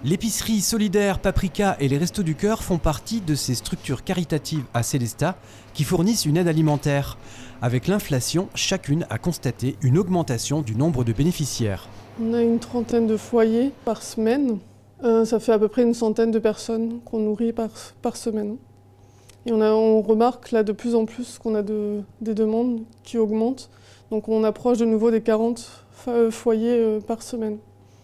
L'épicerie solidaire Paprika et les Restos du Cœur font partie de ces structures caritatives à Sélestat qui fournissent une aide alimentaire. Avec l'inflation, chacune a constaté une augmentation du nombre de bénéficiaires. On a une trentaine de foyers par semaine. Ça fait à peu près une centaine de personnes qu'on nourrit par semaine. Et on remarque là de plus en plus qu'on a des demandes qui augmentent. Donc on approche de nouveau des 40 foyers par semaine.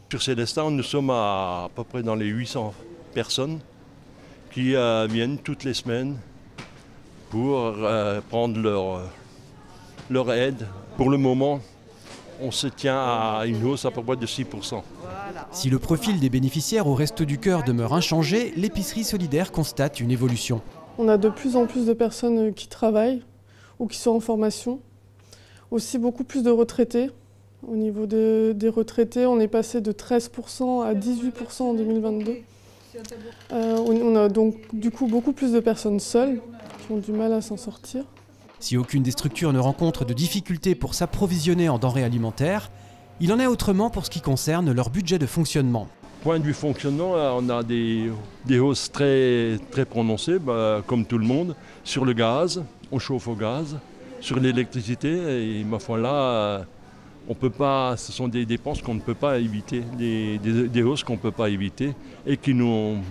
Sur Sélestat, nous sommes à peu près dans les 800 personnes qui viennent toutes les semaines pour prendre leur aide. Pour le moment, on se tient à une hausse à peu près de 6%. Si le profil des bénéficiaires au Restos du Cœur demeure inchangé, l'épicerie solidaire constate une évolution. On a de plus en plus de personnes qui travaillent ou qui sont en formation. Aussi beaucoup plus de retraités. Au niveau des retraités, on est passé de 13% à 18% en 2022. On a donc du coup beaucoup plus de personnes seules qui ont du mal à s'en sortir. Si aucune des structures ne rencontre de difficultés pour s'approvisionner en denrées alimentaires, il en est autrement pour ce qui concerne leur budget de fonctionnement. Point de vue fonctionnement, on a des hausses très prononcées, comme tout le monde, sur le gaz, on chauffe au gaz, sur l'électricité, et ma foi là, on peut pas, ce sont des dépenses qu'on ne peut pas éviter, des hausses qu'on ne peut pas éviter et qui nous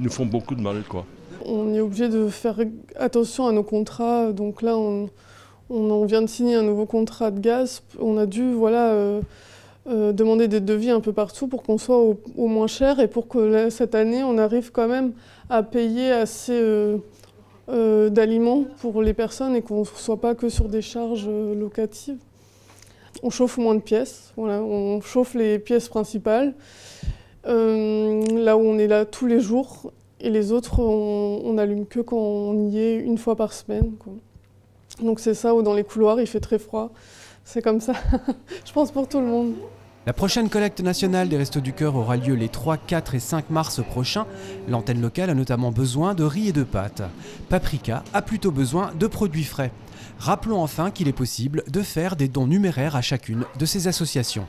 font beaucoup de mal, quoi. On est obligé de faire attention à nos contrats. Donc là, on vient de signer un nouveau contrat de gaz. On a dû demander des devis un peu partout pour qu'on soit au moins cher et pour que cette année, on arrive quand même à payer assez d'aliments pour les personnes et qu'on ne soit pas que sur des charges locatives. On chauffe moins de pièces, voilà, on chauffe les pièces principales, là où on est là tous les jours, et les autres, on n'allume que quand on y est une fois par semaine, quoi. Donc c'est ça, ou dans les couloirs, il fait très froid, c'est comme ça, je pense pour tout le monde. La prochaine collecte nationale des Restos du Cœur aura lieu les 3, 4 et 5 mars prochains. L'antenne locale a notamment besoin de riz et de pâtes. Paprika a plutôt besoin de produits frais. Rappelons enfin qu'il est possible de faire des dons numéraires à chacune de ces associations.